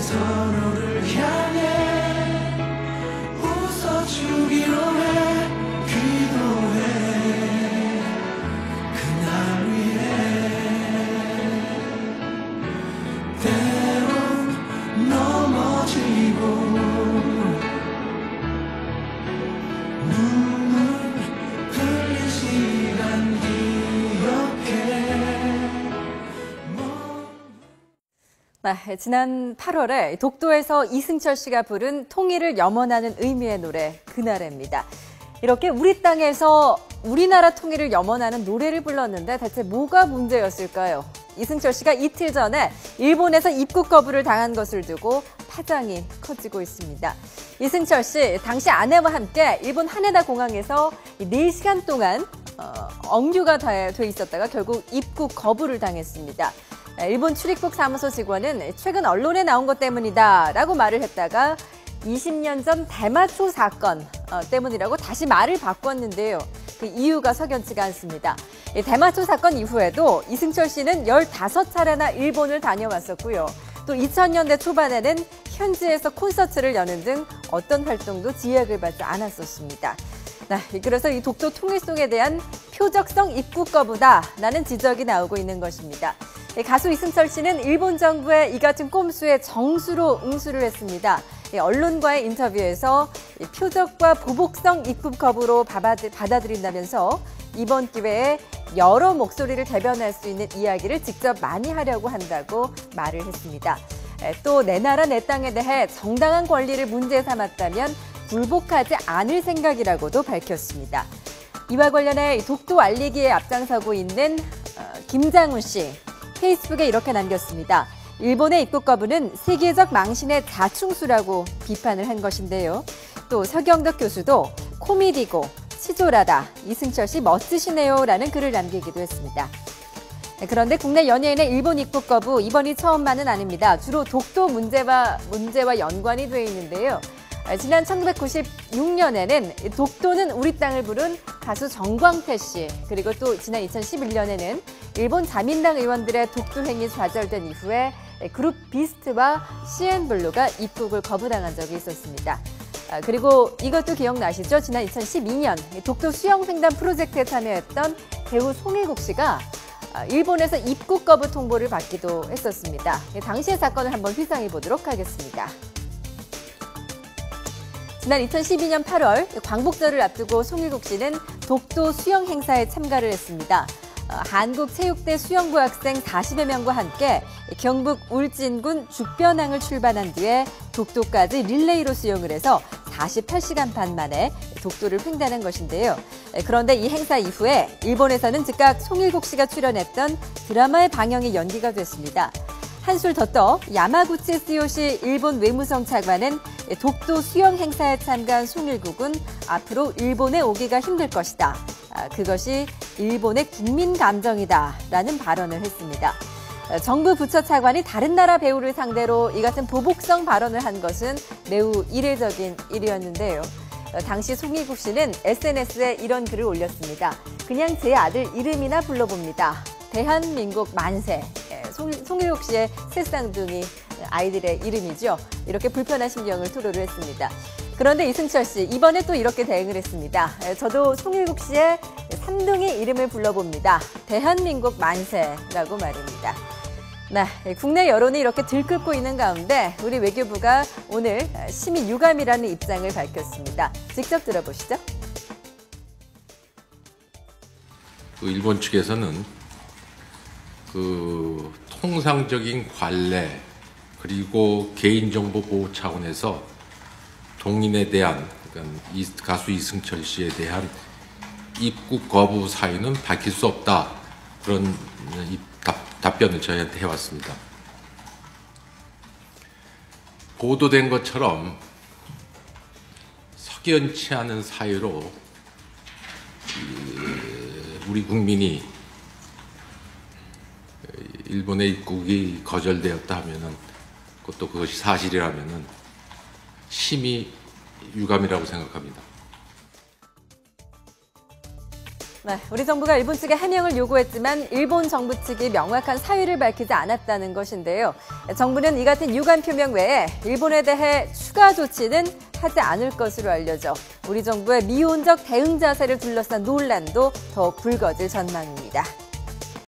서로를 향해 웃어주기로 해 기도해 그날 위해 때론 넘어지고 지난 8월에 독도에서 이승철 씨가 부른 통일을 염원하는 의미의 노래 그날입니다. 이렇게 우리 땅에서 우리나라 통일을 염원하는 노래를 불렀는데 대체 뭐가 문제였을까요? 이승철 씨가 이틀 전에 일본에서 입국 거부를 당한 것을 두고 파장이 커지고 있습니다. 이승철 씨 당시 아내와 함께 일본 하네다 공항에서 4시간 동안 억류가 돼 있었다가 결국 입국 거부를 당했습니다. 일본 출입국 사무소 직원은 최근 언론에 나온 것 때문이다라고 말을 했다가 20년 전 대마초 사건 때문이라고 다시 말을 바꿨는데요. 그 이유가 석연치가 않습니다. 대마초 사건 이후에도 이승철 씨는 15차례나 일본을 다녀왔었고요. 또 2000년대 초반에는 현지에서 콘서트를 여는 등 어떤 활동도 지약을 받지 않았었습니다. 그래서 이 독도 통일송에 대한 표적성 입국 거부다라는 지적이 나오고 있는 것입니다. 가수 이승철 씨는 일본 정부의 이 같은 꼼수에 정수로 응수를 했습니다. 언론과의 인터뷰에서 표적과 보복성 입국 거부로 받아들인다면서 이번 기회에 여러 목소리를 대변할 수 있는 이야기를 직접 많이 하려고 한다고 말을 했습니다. 또 내 나라 내 땅에 대해 정당한 권리를 문제 삼았다면 굴복하지 않을 생각이라고도 밝혔습니다. 이와 관련해 독도 알리기에 앞장서고 있는 김장훈 씨. 페이스북에 이렇게 남겼습니다. 일본의 입국 거부는 세계적 망신의 자충수라고 비판을 한 것인데요. 또 서경덕 교수도 코미디고 치졸하다. 이승철 씨 멋지시네요 라는 글을 남기기도 했습니다. 그런데 국내 연예인의 일본 입국 거부 이번이 처음만은 아닙니다. 주로 독도 문제와 연관이 돼 있는데요. 지난 1996년에는 독도는 우리 땅을 부른 가수 정광태 씨, 그리고 또 지난 2011년에는 일본 자민당 의원들의 독도 행위 좌절된 이후에 그룹 비스트와 CN블루가 입국을 거부당한 적이 있었습니다. 그리고 이것도 기억나시죠? 지난 2012년 독도 수영횡단 프로젝트에 참여했던 배우 송일국 씨가 일본에서 입국 거부 통보를 받기도 했었습니다. 당시의 사건을 한번 회상해 보도록 하겠습니다. 지난 2012년 8월 광복절을 앞두고 송일국 씨는 독도 수영 행사에 참가를 했습니다. 한국체육대 수영부 학생 40여 명과 함께 경북 울진군 죽변항을 출발한 뒤에 독도까지 릴레이로 수영을 해서 48시간 반 만에 독도를 횡단한 것인데요. 그런데 이 행사 이후에 일본에서는 즉각 송일국 씨가 출연했던 드라마의 방영이 연기가 됐습니다. 한술 더 떠 야마구치 SOC 일본 외무성 차관은 독도 수영 행사에 참가한 송일국은 앞으로 일본에 오기가 힘들 것이다. 그것이 일본의 국민 감정이다라는 발언을 했습니다. 정부 부처 차관이 다른 나라 배우를 상대로 이 같은 보복성 발언을 한 것은 매우 이례적인 일이었는데요. 당시 송일국 씨는 SNS에 이런 글을 올렸습니다. 그냥 제 아들 이름이나 불러봅니다. 대한민국 만세. 송일국 씨의 새 쌍둥이 아이들의 이름이죠. 이렇게 불편한 심경을 토로를 했습니다. 그런데 이승철 씨, 이번에 또 이렇게 대응을 했습니다. 저도 송일국 씨의 삼둥이 이름을 불러봅니다. 대한민국 만세라고 말입니다. 국내 여론이 이렇게 들끓고 있는 가운데 우리 외교부가 오늘 심히 유감이라는 입장을 밝혔습니다. 직접 들어보시죠. 일본 측에서는 통상적인 관례 그리고 개인정보 보호 차원에서 동인에 대한 그러니까 가수 이승철 씨에 대한 입국 거부 사유는 밝힐 수 없다. 그런 답변을 저희한테 해왔습니다. 보도된 것처럼 석연치 않은 사유로 우리 국민이 일본의 입국이 거절되었다 하면은 그것이 사실이라면은 심히 유감이라고 생각합니다. 네, 우리 정부가 일본 측에 해명을 요구했지만 일본 정부 측이 명확한 사유를 밝히지 않았다는 것인데요. 정부는 이 같은 유감 표명 외에 일본에 대해 추가 조치는 하지 않을 것으로 알려져 우리 정부의 미온적 대응 자세를 둘러싼 논란도 더 불거질 전망입니다.